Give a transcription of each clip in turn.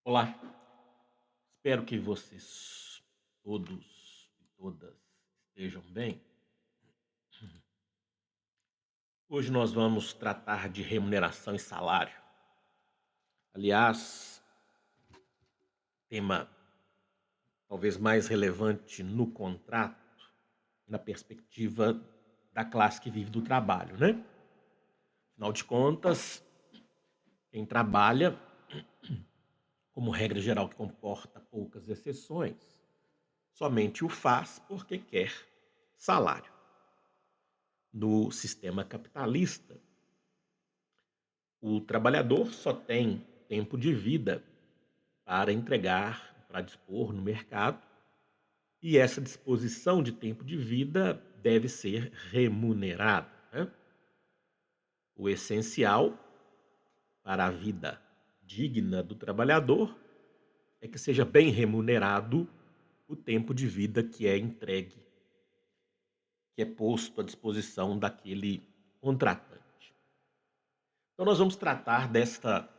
Olá, espero que vocês todos e todas estejam bem. Hoje nós vamos tratar de remuneração e salário. Aliás, tema talvez mais relevante no contrato, na perspectiva da classe que vive do trabalho, né? Afinal de contas, quem trabalha, como regra geral que comporta poucas exceções, somente o faz porque quer salário. No sistema capitalista, o trabalhador só tem tempo de vida para entregar, para dispor no mercado, e essa disposição de tempo de vida deve ser remunerada, né? O essencial para a vida digna do trabalhador é que seja bem remunerado o tempo de vida que é entregue, que é posto à disposição daquele contratante. Então, nós vamos tratar desta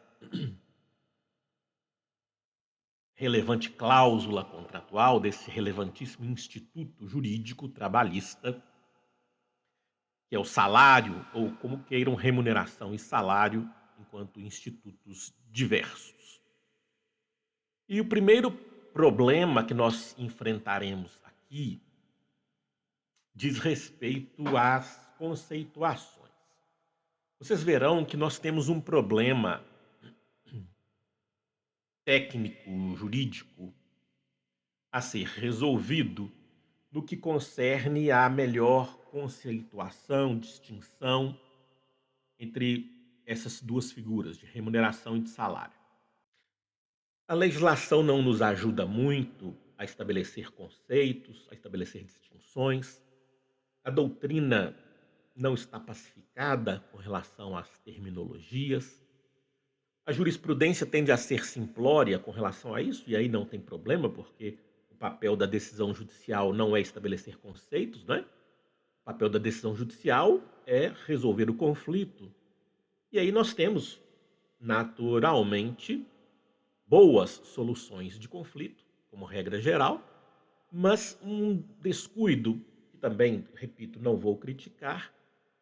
relevante cláusula contratual, desse relevantíssimo instituto jurídico trabalhista, que é o salário, ou como queiram, remuneração e salário, enquanto institutos diversos. E o primeiro problema que nós enfrentaremos aqui diz respeito às conceituações. Vocês verão que nós temos um problema técnico, jurídico, a ser resolvido no que concerne à melhor conceituação, distinção entre essas duas figuras, de remuneração e de salário. A legislação não nos ajuda muito a estabelecer conceitos, a estabelecer distinções. A doutrina não está pacificada com relação às terminologias. A jurisprudência tende a ser simplória com relação a isso, e aí não tem problema, porque o papel da decisão judicial não é estabelecer conceitos, né? O papel da decisão judicial é resolver o conflito. E aí nós temos, naturalmente, boas soluções de conflito, como regra geral, mas um descuido, que também, repito, não vou criticar,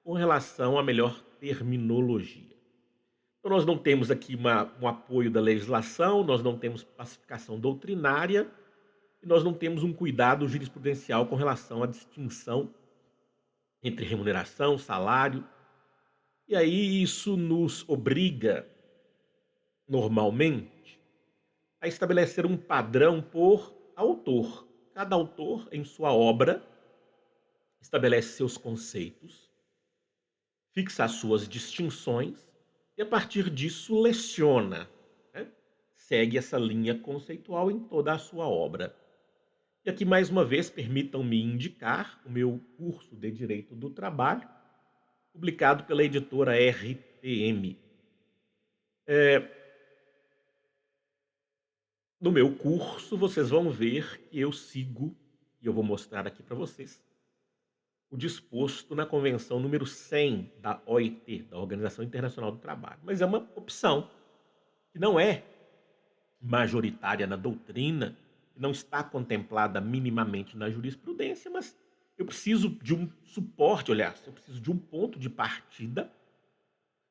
com relação à melhor terminologia. Então, nós não temos aqui um apoio da legislação, nós não temos pacificação doutrinária, e nós não temos um cuidado jurisprudencial com relação à distinção entre remuneração, salário. E aí isso nos obriga, normalmente, a estabelecer um padrão por autor. Cada autor, em sua obra, estabelece seus conceitos, fixa as suas distinções e, a partir disso, leciona, né? Segue essa linha conceitual em toda a sua obra. E aqui, mais uma vez, permitam-me indicar o meu curso de Direito do Trabalho, publicado pela editora RPM. No meu curso, vocês vão ver que eu sigo, e eu vou mostrar aqui para vocês, o disposto na Convenção número 100 da OIT, da Organização Internacional do Trabalho. Mas é uma opção que não é majoritária na doutrina, que não está contemplada minimamente na jurisprudência, mas eu preciso de um suporte, aliás, eu preciso de um ponto de partida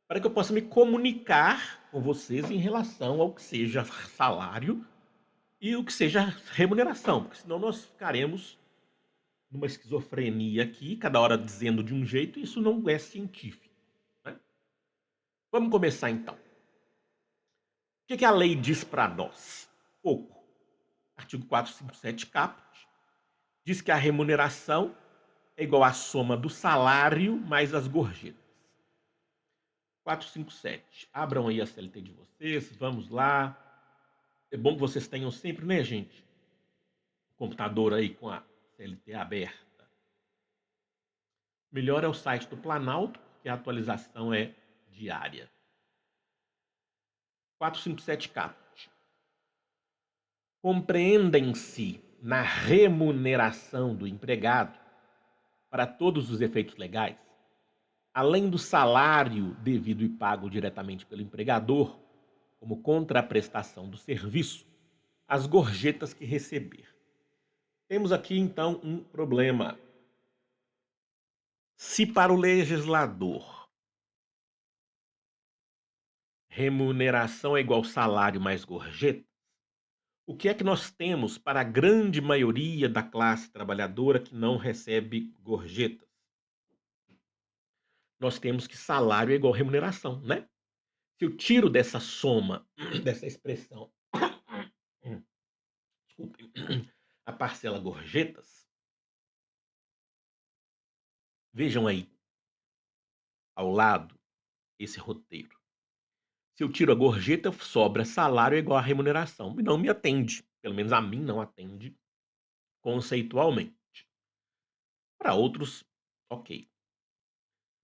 para que eu possa me comunicar com vocês em relação ao que seja salário e o que seja remuneração, porque senão nós ficaremos numa esquizofrenia aqui, cada hora dizendo de um jeito, e isso não é científico, né? Vamos começar então. O que a lei diz para nós? Pouco. Artigo 457 caput diz que a remuneração é igual à soma do salário mais as gorjetas. 457. Abram aí a CLT de vocês, vamos lá. É bom que vocês tenham sempre, né, gente? O computador aí com a CLT aberta. Melhor é o site do Planalto, porque a atualização é diária. 457 caput. Compreendem-se na remuneração do empregado, para todos os efeitos legais, além do salário devido e pago diretamente pelo empregador, como contraprestação do serviço, as gorjetas que receber. Temos aqui, então, um problema. Se para o legislador remuneração é igual salário mais gorjeta, o que é que nós temos para a grande maioria da classe trabalhadora que não recebe gorjetas? Nós temos que salário é igual remuneração, né? Se eu tiro dessa soma, dessa expressão, desculpem, a parcela gorjetas, vejam aí, ao lado, esse roteiro. Se eu tiro a gorjeta, sobra salário igual a remuneração. E não me atende, pelo menos a mim não atende conceitualmente. Para outros, ok.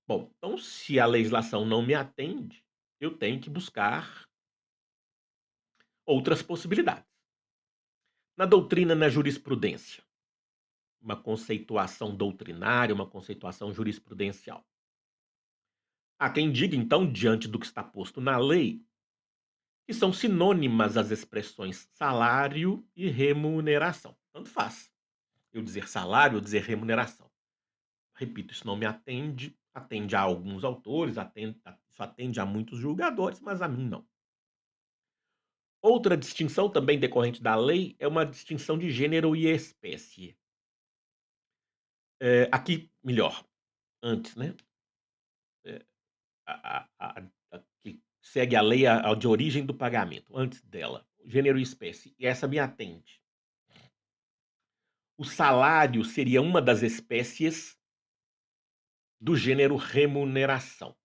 Bom, então se a legislação não me atende, eu tenho que buscar outras possibilidades. Na doutrina, na jurisprudência, uma conceituação doutrinária, uma conceituação jurisprudencial. Há quem diga, então, diante do que está posto na lei, que são sinônimas as expressões salário e remuneração. Tanto faz eu dizer salário ou dizer remuneração. Repito, isso não me atende, atende a alguns autores, isso atende a muitos julgadores, mas a mim não. Outra distinção também decorrente da lei é uma distinção de gênero e espécie. Aqui, melhor, antes, né? A que segue a lei de origem do pagamento, antes dela, gênero e espécie, e essa me atende. O salário seria uma das espécies do gênero remuneração.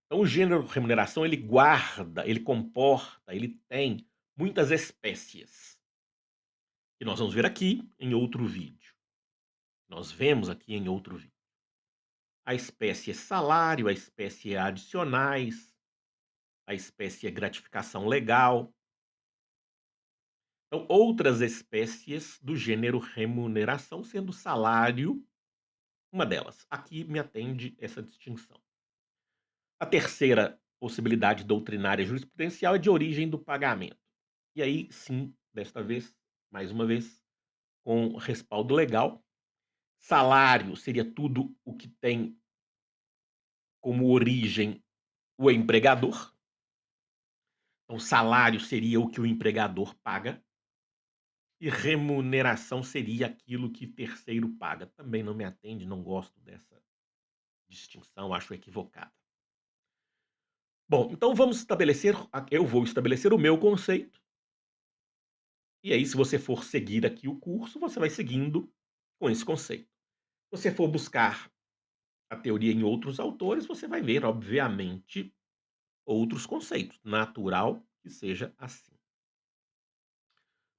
Então, o gênero remuneração, ele guarda, ele comporta, ele tem muitas espécies. E nós vamos ver aqui em outro vídeo. Nós vemos aqui em outro vídeo. A espécie salário, a espécie adicionais, a espécie gratificação legal. Então, outras espécies do gênero remuneração, sendo salário uma delas. Aqui me atende essa distinção. A terceira possibilidade doutrinária jurisprudencial é de origem do pagamento. E aí, sim, desta vez, mais uma vez, com respaldo legal. Salário seria tudo o que tem como origem o empregador. Então, salário seria o que o empregador paga. E remuneração seria aquilo que terceiro paga. Também não me atende, não gosto dessa distinção, acho equivocada. Bom, então vamos estabelecer, eu vou estabelecer o meu conceito. E aí, se você for seguir aqui o curso, você vai seguindo com esse conceito. Se você for buscar a teoria em outros autores, você vai ver, obviamente, outros conceitos. Natural que seja assim.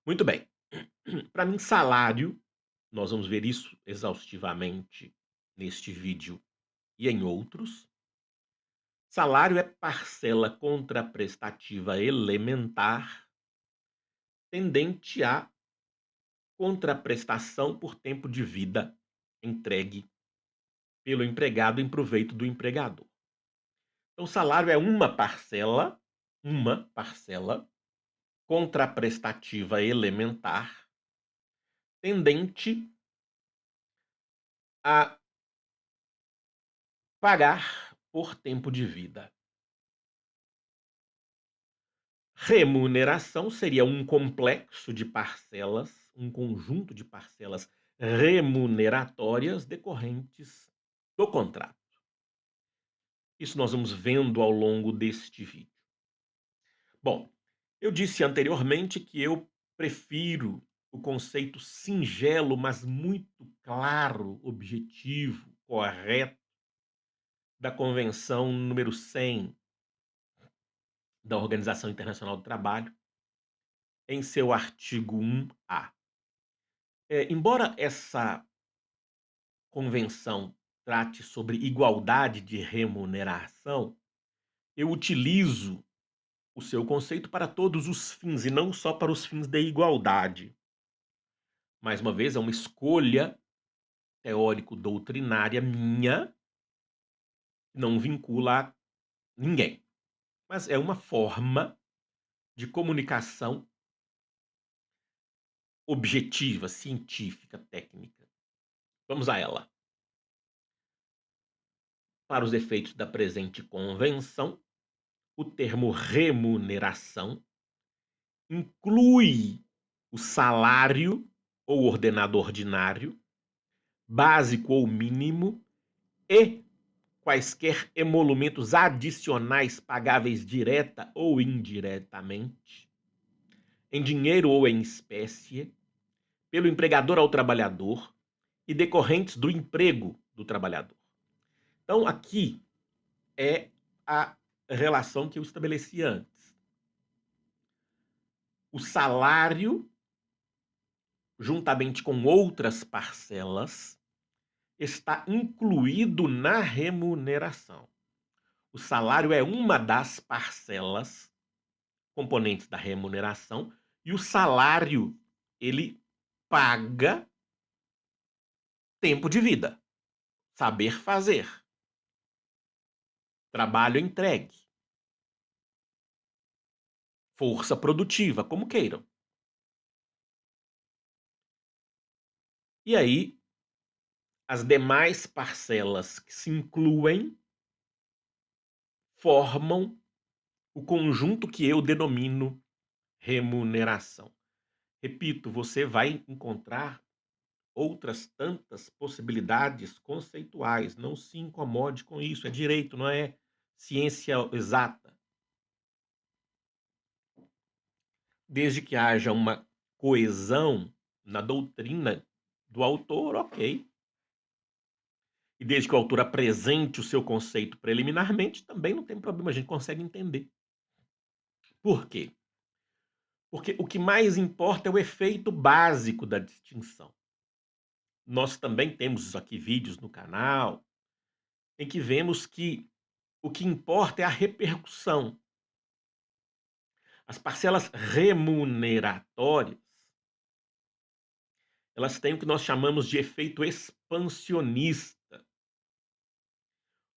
Muito bem. Para mim, salário, nós vamos ver isso exaustivamente neste vídeo e em outros. Salário é parcela contraprestativa elementar tendente à contraprestação por tempo de vida entregue pelo empregado em proveito do empregador. Então, o salário é uma parcela contraprestativa elementar tendente a pagar por tempo de vida. Remuneração seria um complexo de parcelas, um conjunto de parcelas remuneratórias decorrentes do contrato. Isso nós vamos vendo ao longo deste vídeo. Bom, eu disse anteriormente que eu prefiro o conceito singelo, mas muito claro, objetivo, correto, da Convenção número 100 da Organização Internacional do Trabalho, em seu artigo 1A. Embora essa convenção trate sobre igualdade de remuneração, eu utilizo o seu conceito para todos os fins e não só para os fins da igualdade. Mais uma vez, é uma escolha teórico-doutrinária minha, não vincula a ninguém. Mas é uma forma de comunicação objetiva, científica, técnica. Vamos a ela. Para os efeitos da presente convenção, o termo remuneração inclui o salário ou ordenado ordinário, básico ou mínimo, e quaisquer emolumentos adicionais pagáveis direta ou indiretamente, em dinheiro ou em espécie, pelo empregador ao trabalhador e decorrentes do emprego do trabalhador. Então, aqui é a relação que eu estabeleci antes. O salário, juntamente com outras parcelas, está incluído na remuneração. O salário é uma das parcelas componentes da remuneração e o salário ele paga tempo de vida, saber fazer, trabalho entregue, força produtiva, como queiram. E aí, as demais parcelas que se incluem formam o conjunto que eu denomino remuneração. Repito, você vai encontrar outras tantas possibilidades conceituais. Não se incomode com isso. É direito, não é ciência exata. Desde que haja uma coesão na doutrina do autor, ok. E desde que o autor apresente o seu conceito preliminarmente, também não tem problema, a gente consegue entender. Por quê? Porque o que mais importa é o efeito básico da distinção. Nós também temos aqui vídeos no canal em que vemos que o que importa é a repercussão. As parcelas remuneratórias, elas têm o que nós chamamos de efeito expansionista.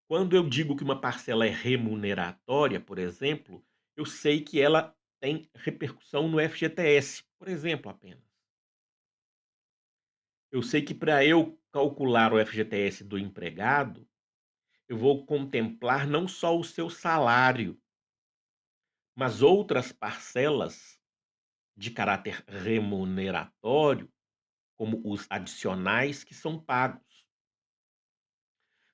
Quando eu digo que uma parcela é remuneratória, por exemplo, eu sei que ela tem repercussão no FGTS, por exemplo, apenas. Eu sei que para eu calcular o FGTS do empregado, eu vou contemplar não só o seu salário, mas outras parcelas de caráter remuneratório, como os adicionais que são pagos.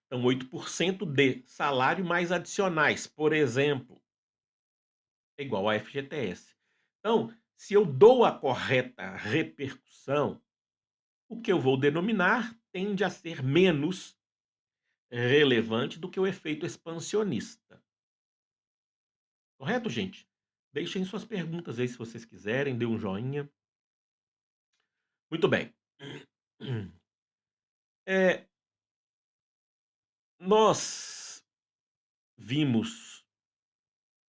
Então, 8% de salário mais adicionais, por exemplo, é igual a FGTS. Então, se eu dou a correta repercussão, o que eu vou denominar tende a ser menos relevante do que o efeito expansionista. Correto, gente? Deixem suas perguntas aí se vocês quiserem, dê um joinha. Muito bem. Nós vimos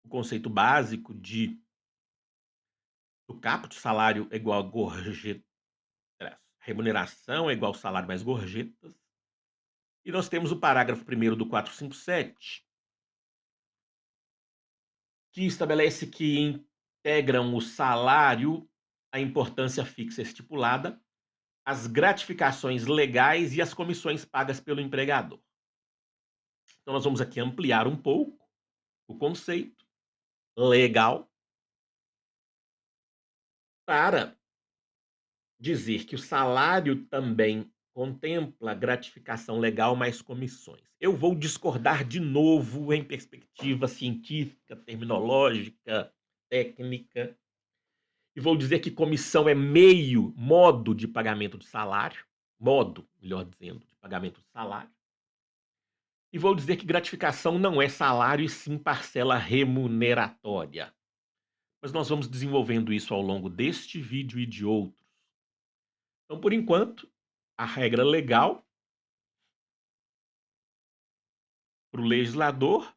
o conceito básico do caput, salário é igual a gorjeta, remuneração é igual ao salário mais gorjetas. E nós temos o parágrafo 1º do 457, que estabelece que integram o salário a importância fixa estipulada, as gratificações legais e as comissões pagas pelo empregador. Então, nós vamos aqui ampliar um pouco o conceito legal para dizer que o salário também contempla gratificação legal mais comissões. Eu vou discordar de novo em perspectiva científica, terminológica, técnica, e vou dizer que comissão é meio, modo de pagamento de salário, modo, melhor dizendo, de pagamento de salário. E vou dizer que gratificação não é salário e sim parcela remuneratória. Mas nós vamos desenvolvendo isso ao longo deste vídeo e de outros. Então, por enquanto, a regra legal para o legislador,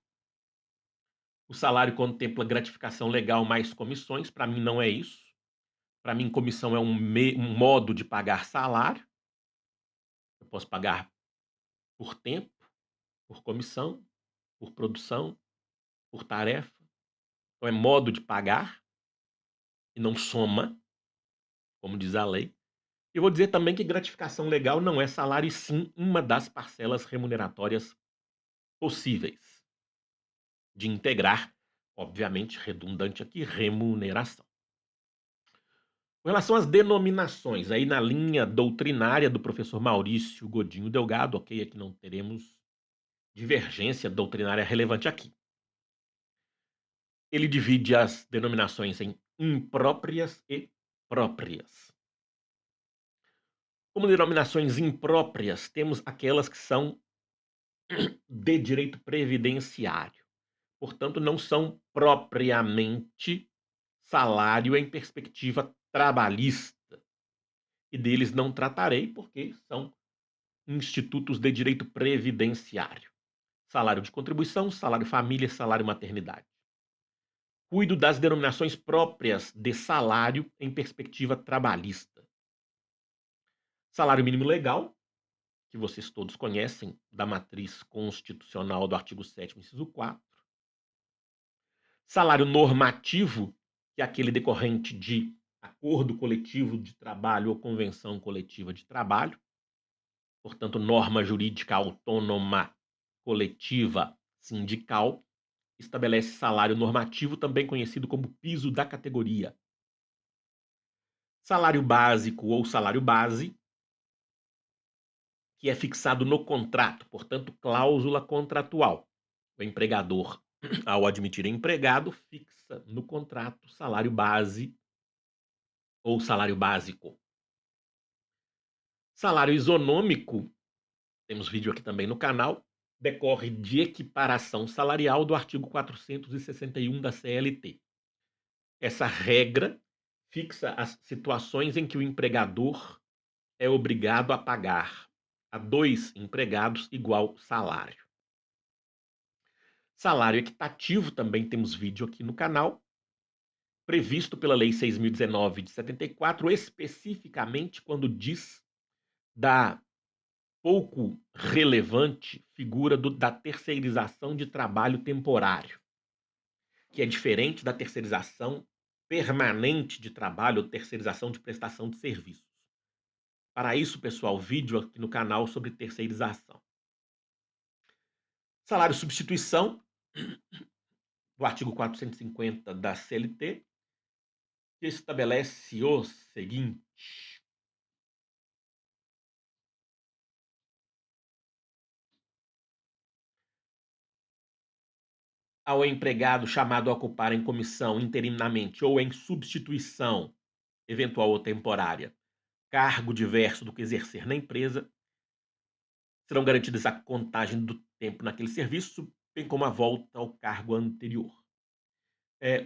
o salário contempla gratificação legal mais comissões. Para mim, não é isso. Para mim, comissão é um modo de pagar salário. Eu posso pagar por tempo, por comissão, por produção, por tarefa. Então, é modo de pagar. e não soma, como diz a lei. E vou dizer também que gratificação legal não é salário, e sim uma das parcelas remuneratórias possíveis de integrar, obviamente, redundante aqui, remuneração. Com relação às denominações, aí na linha doutrinária do professor Maurício Godinho Delgado, ok, aqui não teremos divergência doutrinária relevante aqui. Ele divide as denominações em impróprias e próprias. Como denominações impróprias, temos aquelas que são de direito previdenciário. Portanto, não são propriamente salário em perspectiva trabalhista. E deles não tratarei, porque são institutos de direito previdenciário. Salário de contribuição, salário família, salário maternidade. Cuido das denominações próprias de salário em perspectiva trabalhista. Salário mínimo legal, que vocês todos conhecem, da matriz constitucional do artigo 7º, inciso 4. Salário normativo, que é aquele decorrente de acordo coletivo de trabalho ou convenção coletiva de trabalho. Portanto, norma jurídica autônoma coletiva sindical, estabelece salário normativo, também conhecido como piso da categoria. Salário básico ou salário base, que é fixado no contrato, portanto, cláusula contratual. O empregador, ao admitir empregado, fixa no contrato salário base ou salário básico. Salário isonômico, temos vídeo aqui também no canal, decorre de equiparação salarial do artigo 461 da CLT. Essa regra fixa as situações em que o empregador é obrigado a pagar a 2 empregados igual salário. Salário equitativo, também temos vídeo aqui no canal, previsto pela Lei 6.019 de 74, especificamente quando diz da pouco relevante figura da terceirização de trabalho temporário, que é diferente da terceirização permanente de trabalho ou terceirização de prestação de serviços. Para isso, pessoal, vídeo aqui no canal sobre terceirização. Salário substituição, do artigo 450 da CLT, que estabelece o seguinte: ao empregado chamado a ocupar em comissão interinamente ou em substituição eventual ou temporária cargo diverso do que exercer na empresa, serão garantidas a contagem do tempo naquele serviço, bem como a volta ao cargo anterior.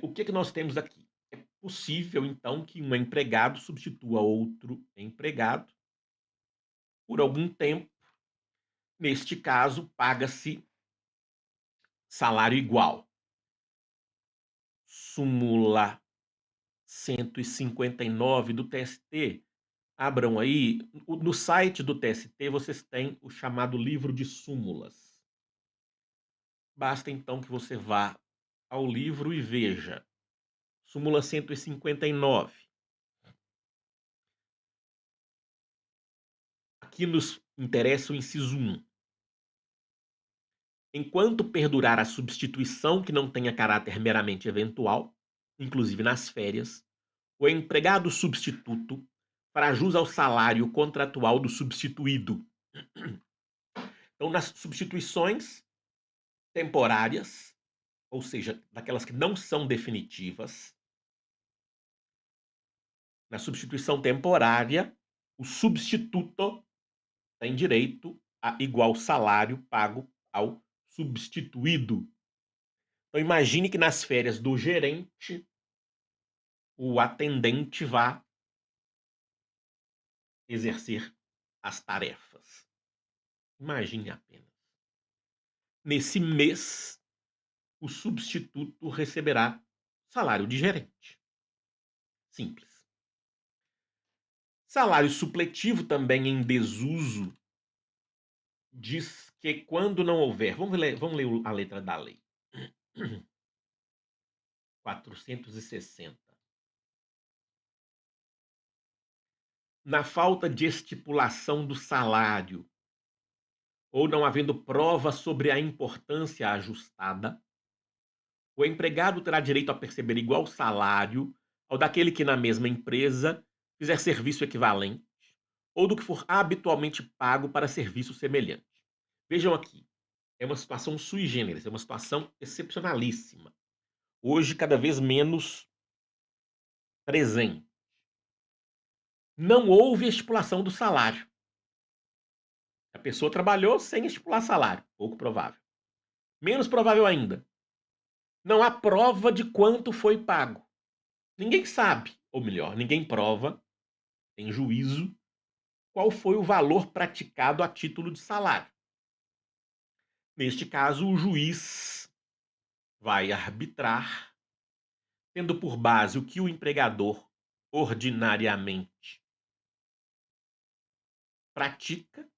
O que nós temos aqui? É possível, então, que um empregado substitua outro empregado por algum tempo. Neste caso, paga-se salário igual. Súmula 159 do TST. Abram aí. No site do TST, vocês têm o chamado livro de súmulas. Basta, então, que você vá ao livro e veja. Súmula 159. Aqui nos interessa o inciso 1. Enquanto perdurar a substituição que não tenha caráter meramente eventual, inclusive nas férias, o empregado substituto fará jus ao salário contratual do substituído. Então, nas substituições temporárias, ou seja, daquelas que não são definitivas, na substituição temporária, o substituto tem direito a igual salário pago ao substituído. Então, imagine que nas férias do gerente, o atendente vá exercer as tarefas. Imagine apenas. Nesse mês, o substituto receberá salário de gerente. Simples. Salário supletivo, também em desuso, diz que quando não houver... Vamos ler a letra da lei. 460. na falta de estipulação do salário ou não havendo prova sobre a importância ajustada, o empregado terá direito a perceber igual salário ao daquele que na mesma empresa fizer serviço equivalente ou do que for habitualmente pago para serviço semelhante. Vejam aqui, é uma situação sui generis, é uma situação excepcionalíssima. Hoje, cada vez menos presente. Não houve estipulação do salário. A pessoa trabalhou sem estipular salário, pouco provável. Menos provável ainda, não há prova de quanto foi pago. Ninguém sabe, ou melhor, ninguém prova, em juízo, qual foi o valor praticado a título de salário. Neste caso, o juiz vai arbitrar, tendo por base o que o empregador ordinariamente pratica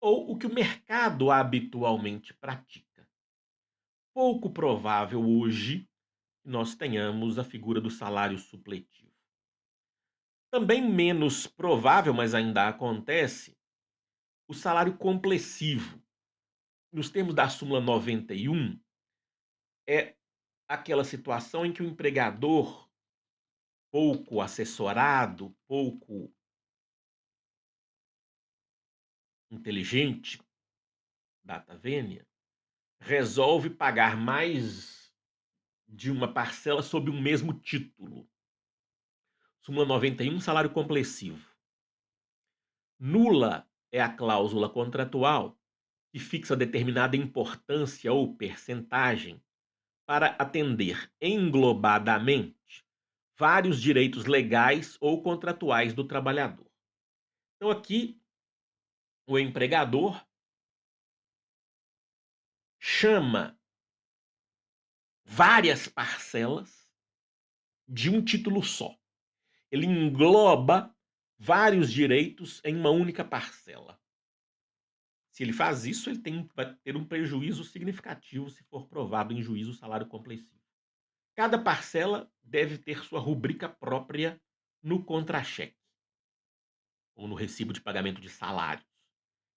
ou o que o mercado habitualmente pratica. Pouco provável hoje que nós tenhamos a figura do salário supletivo. Também menos provável, mas ainda acontece, o salário complessivo. Nos termos da súmula 91, é aquela situação em que o empregador, pouco assessorado, pouco inteligente, data vênia, resolve pagar mais de uma parcela sob um mesmo título. Súmula 91, salário complessivo. Nula é a cláusula contratual que fixa determinada importância ou percentagem para atender englobadamente vários direitos legais ou contratuais do trabalhador. Então, aqui, o empregador chama várias parcelas de um título só. Ele engloba vários direitos em uma única parcela. Se ele faz isso, ele vai ter um prejuízo significativo se for provado em juízo o salário complessivo. Cada parcela deve ter sua rubrica própria no contra-cheque ou no recibo de pagamento de salários.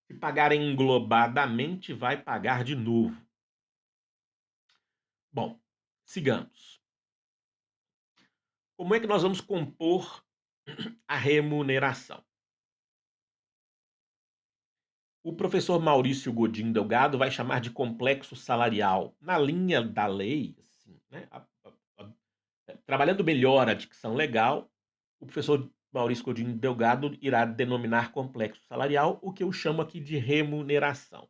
Se pagar englobadamente, vai pagar de novo. Bom, sigamos. Como é que nós vamos compor a remuneração? O professor Maurício Godinho Delgado vai chamar de complexo salarial. Na linha da lei, assim, né, trabalhando melhor a dicção legal, o professor Maurício Godinho Delgado irá denominar complexo salarial o que eu chamo aqui de remuneração.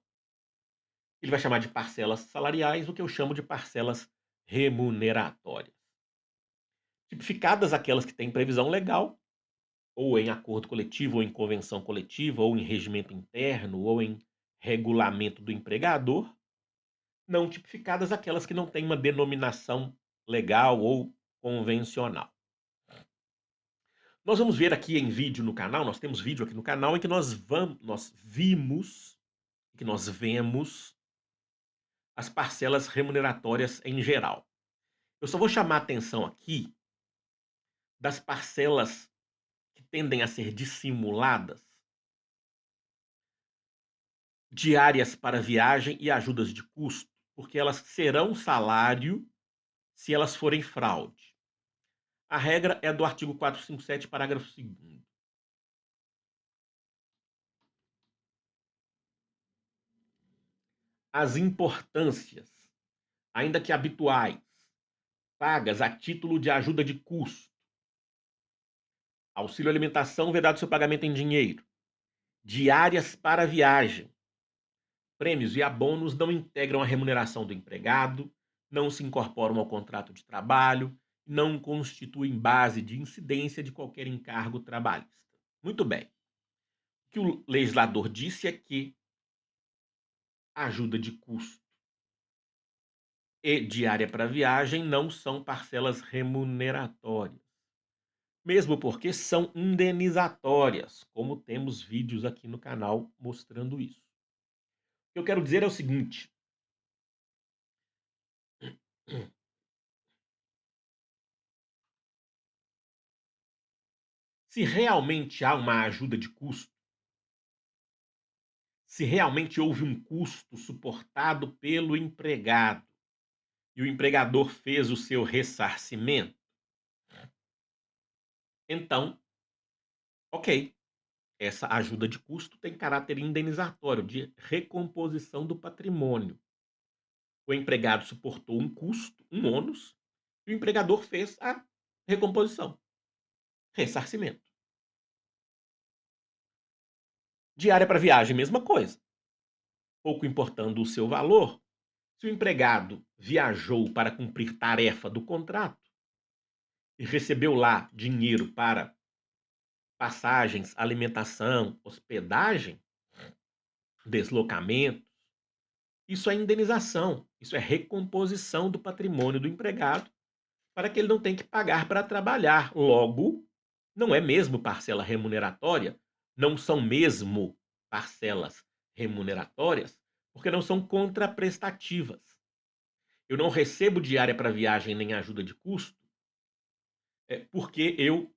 Ele vai chamar de parcelas salariais o que eu chamo de parcelas remuneratórias. Tipificadas aquelas que têm previsão legal, ou em acordo coletivo, ou em convenção coletiva, ou em regimento interno, ou em regulamento do empregador, não tipificadas aquelas que não têm uma denominação legal ou convencional. Nós vamos ver aqui em vídeo no canal, nós temos vídeo aqui no canal em que nós vimos, que nós vemos as parcelas remuneratórias em geral. Eu só vou chamar a atenção aqui das parcelas que tendem a ser dissimuladas, diárias para viagem e ajudas de custo, porque elas serão salário se elas forem fraude. A regra é do artigo 457, parágrafo 2º. As importâncias, ainda que habituais, pagas a título de ajuda de custo, auxílio alimentação vedado seu pagamento em dinheiro, diárias para viagem, prêmios e abonos não integram a remuneração do empregado, não se incorporam ao contrato de trabalho, não constituem base de incidência de qualquer encargo trabalhista. Muito bem. O que o legislador disse é que ajuda de custo e diária para viagem não são parcelas remuneratórias. Mesmo porque são indenizatórias, como temos vídeos aqui no canal mostrando isso. O que eu quero dizer é o seguinte: Se realmente há uma ajuda de custo, se realmente houve um custo suportado pelo empregado e o empregador fez o seu ressarcimento, então, ok, essa ajuda de custo tem caráter indenizatório, de recomposição do patrimônio. O empregado suportou um custo, um ônus, e o empregador fez a recomposição, ressarcimento. Diária para viagem, mesma coisa. Pouco importando o seu valor, se o empregado viajou para cumprir tarefa do contrato e recebeu lá dinheiro para passagens, alimentação, hospedagem, deslocamentos, isso é indenização, isso é recomposição do patrimônio do empregado para que ele não tenha que pagar para trabalhar. Logo, não é mesmo parcela remuneratória, não são mesmo parcelas remuneratórias, porque não são contraprestativas. Eu não recebo diária para viagem nem ajuda de custo, porque eu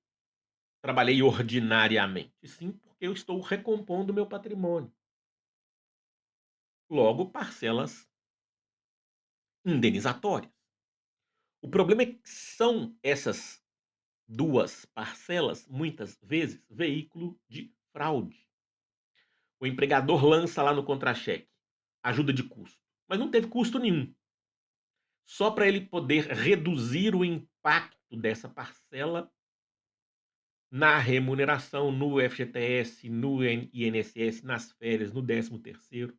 trabalhei ordinariamente, e sim porque eu estou recompondo meu patrimônio. Logo, parcelas indenizatórias. O problema é que são essas duas parcelas, muitas vezes, veículo de fraude. O empregador lança lá no contra-cheque ajuda de custo, mas não teve custo nenhum. Só para ele poder reduzir o impacto dessa parcela na remuneração, no FGTS, no INSS, nas férias, no 13º,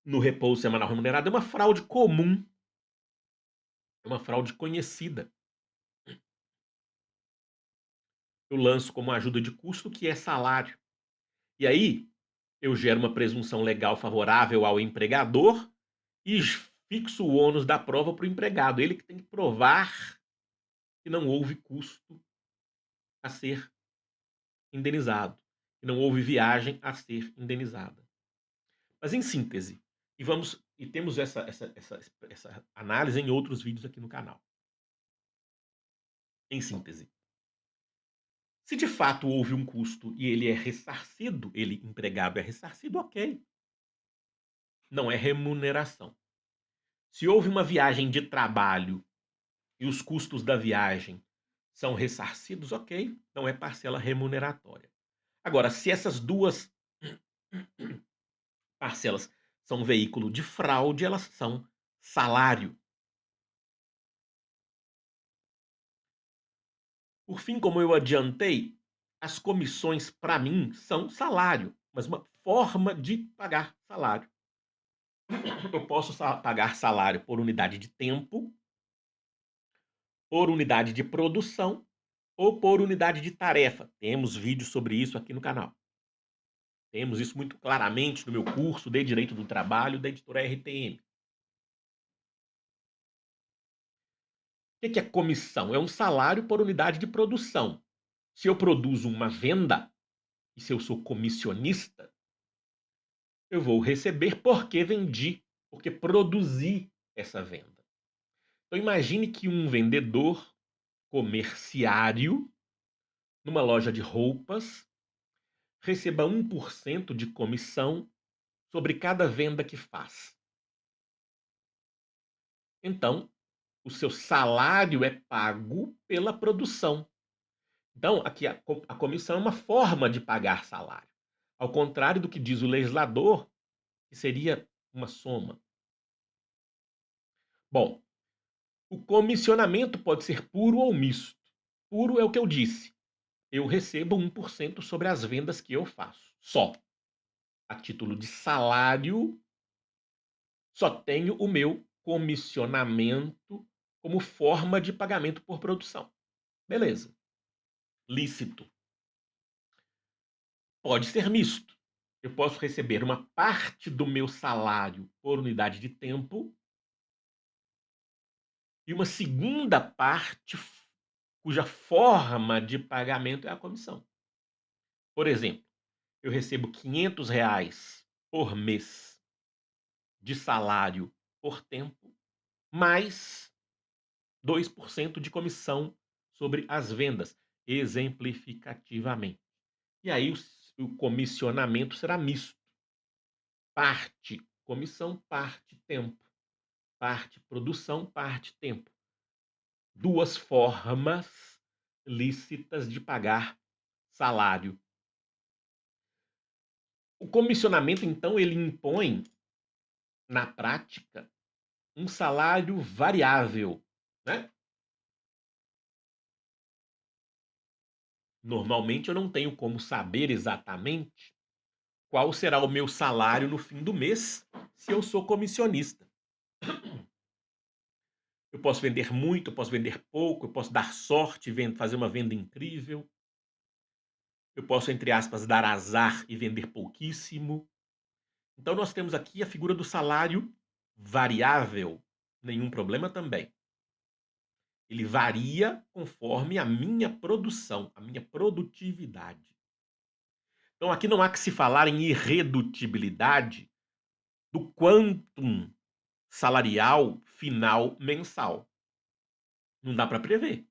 no repouso semanal remunerado. É uma fraude comum, é uma fraude conhecida. Eu lanço como ajuda de custo, que é salário. E aí, eu gero uma presunção legal favorável ao empregador e fixo o ônus da prova para o empregado. Ele que tem que provar que não houve custo a ser indenizado, que não houve viagem a ser indenizada. Mas em síntese, e temos essa análise em outros vídeos aqui no canal. Em síntese, se de fato houve um custo e ele é ressarcido, ele, empregado, é ressarcido, ok. Não é remuneração. Se houve uma viagem de trabalho e os custos da viagem são ressarcidos, ok, não é parcela remuneratória. Agora, se essas duas parcelas são veículo de fraude, elas são salário. Por fim, como eu adiantei, as comissões, para mim, são salário, mas uma forma de pagar salário. Eu posso pagar salário por unidade de tempo, por unidade de produção ou por unidade de tarefa. Temos vídeos sobre isso aqui no canal. Temos isso muito claramente no meu curso de Direito do Trabalho da editora RTM. O que é comissão? É um salário por unidade de produção. Se eu produzo uma venda, e se eu sou comissionista, eu vou receber porque vendi, porque produzi essa venda. Então imagine que um vendedor comerciário, numa loja de roupas, receba 1% de comissão sobre cada venda que faz. Então, o seu salário é pago pela produção. Então, aqui a comissão é uma forma de pagar salário. Ao contrário do que diz o legislador, que seria uma soma. Bom, o comissionamento pode ser puro ou misto. Puro é o que eu disse. Eu recebo 1% sobre as vendas que eu faço. Só. A título de salário, só tenho o meu comissionamento como forma de pagamento por produção. Beleza. Lícito. Pode ser misto. Eu posso receber uma parte do meu salário por unidade de tempo e uma segunda parte cuja forma de pagamento é a comissão. Por exemplo, eu recebo R$ 500 por mês de salário por tempo, mais 2% de comissão sobre as vendas. exemplificativamente. E aí o comissionamento será misto, parte comissão, parte tempo, parte produção, parte tempo. Duas formas lícitas de pagar salário. O comissionamento, então, ele impõe, na prática, um salário variável, né? Normalmente eu não tenho como saber exatamente qual será o meu salário no fim do mês se eu sou comissionista. Eu posso vender muito, eu posso vender pouco, eu posso dar sorte e fazer uma venda incrível. Eu posso, entre aspas, dar azar e vender pouquíssimo. Então nós temos aqui a figura do salário variável. Nenhum problema também. Ele varia conforme a minha produção, a minha produtividade. Então aqui não há que se falar em irredutibilidade do quantum salarial final mensal. Não dá para prever.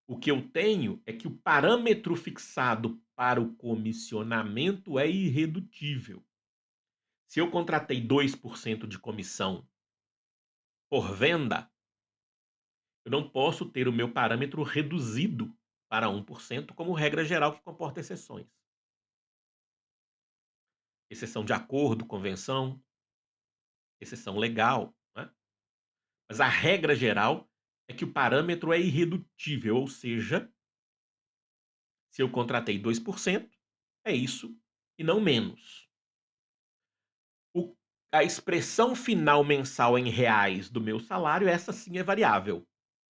O que eu tenho é que o parâmetro fixado para o comissionamento é irredutível. Se eu contratei 2% de comissão por venda, eu não posso ter o meu parâmetro reduzido para 1% como regra geral que comporta exceções. Exceção de acordo, convenção, exceção legal, né? Mas a regra geral é que o parâmetro é irredutível, ou seja, se eu contratei 2%, é isso e não menos. A expressão final mensal em reais do meu salário, essa sim é variável.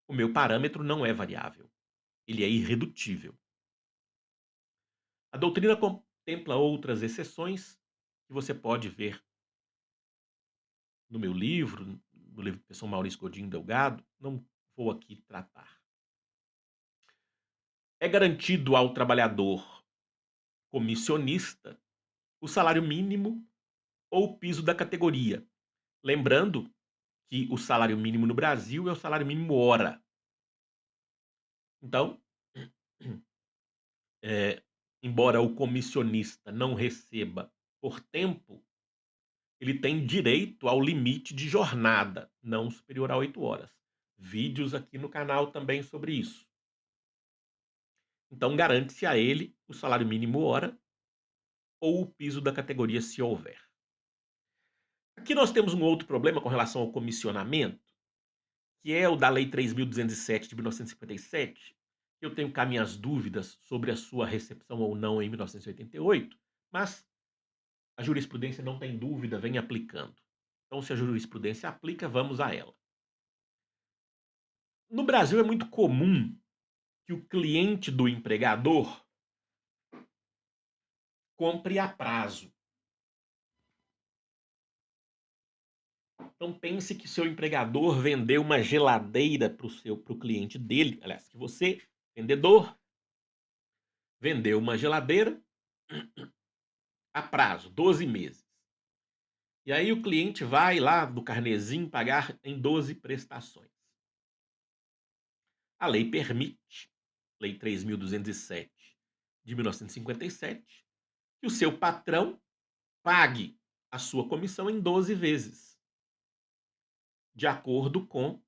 O meu parâmetro não é variável. Ele é irredutível. A doutrina contempla outras exceções que você pode ver no meu livro, no livro do professor Maurício Godinho Delgado. Não vou aqui tratar. É garantido ao trabalhador comissionista o salário mínimo ou o piso da categoria. Lembrando que o salário mínimo no Brasil é o salário mínimo hora. Então, embora o comissionista não receba por tempo, ele tem direito ao limite de jornada, não superior a 8 horas. Vídeos aqui no canal também sobre isso. Então, garante-se a ele o salário mínimo hora ou o piso da categoria, se houver. Aqui nós temos um outro problema com relação ao comissionamento, que é o da Lei 3.207 de 1957. Eu tenho cá minhas dúvidas sobre a sua recepção ou não em 1988, mas a jurisprudência não tem dúvida, vem aplicando. Então, se a jurisprudência aplica, vamos a ela. No Brasil é muito comum que o cliente do empregador compre a prazo. Então pense que seu empregador vendeu uma geladeira para o cliente dele, aliás, que você, vendedor, vendeu uma geladeira a prazo, 12 meses. E aí o cliente vai lá do carnezinho pagar em 12 prestações. A lei permite, Lei 3.207 de 1957, que o seu patrão pague a sua comissão em 12 vezes, de acordo com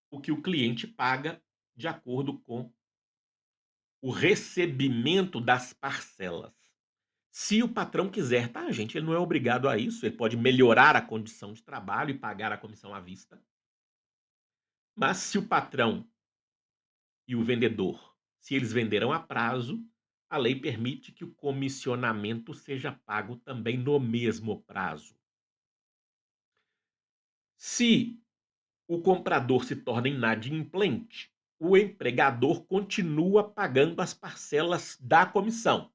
o que o cliente paga, de acordo com o recebimento das parcelas. Se o patrão quiser, tá, gente? Ele não é obrigado a isso, ele pode melhorar a condição de trabalho e pagar a comissão à vista. Mas se o patrão e o vendedor, se eles venderam a prazo, a lei permite que o comissionamento seja pago também no mesmo prazo. Se o comprador se torna inadimplente, o empregador continua pagando as parcelas da comissão.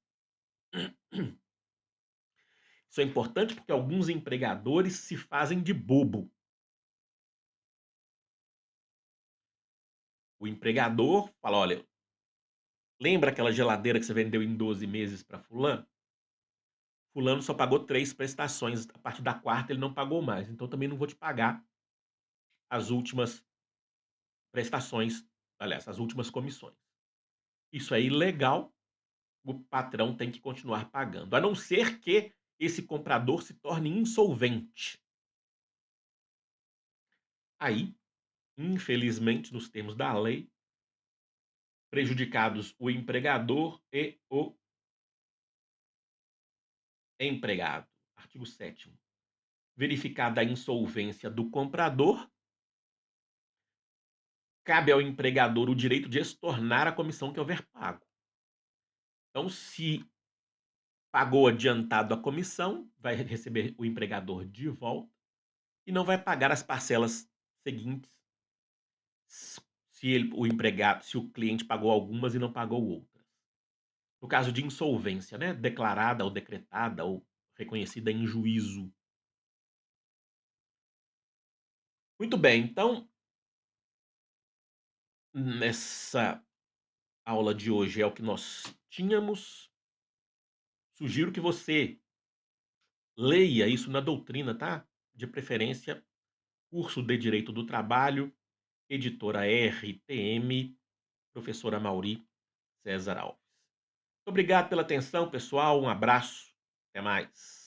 Isso é importante porque alguns empregadores se fazem de bobo. O empregador fala, olha, lembra aquela geladeira que você vendeu em 12 meses para fulano? Fulano só pagou 3 prestações, a partir da quarta ele não pagou mais, então também não vou te pagar as últimas prestações aliás, as últimas comissões. Isso é ilegal, o patrão tem que continuar pagando, a não ser que esse comprador se torne insolvente. Aí, infelizmente, nos termos da lei, prejudicados o empregador e o empregado. Artigo 7º. Verificada a insolvência do comprador, cabe ao empregador o direito de estornar a comissão que houver pago. Então, se pagou adiantado a comissão, vai receber o empregador de volta e não vai pagar as parcelas seguintes se o cliente pagou algumas e não pagou outras. No caso de insolvência, né, declarada ou decretada ou reconhecida em juízo. Muito bem, então, nessa aula de hoje é o que nós tínhamos. Sugiro que você leia isso na doutrina, tá? De preferência, curso de Direito do Trabalho, editora RTM, professora Mauri César Alves. Obrigado pela atenção, pessoal. Um abraço. Até mais.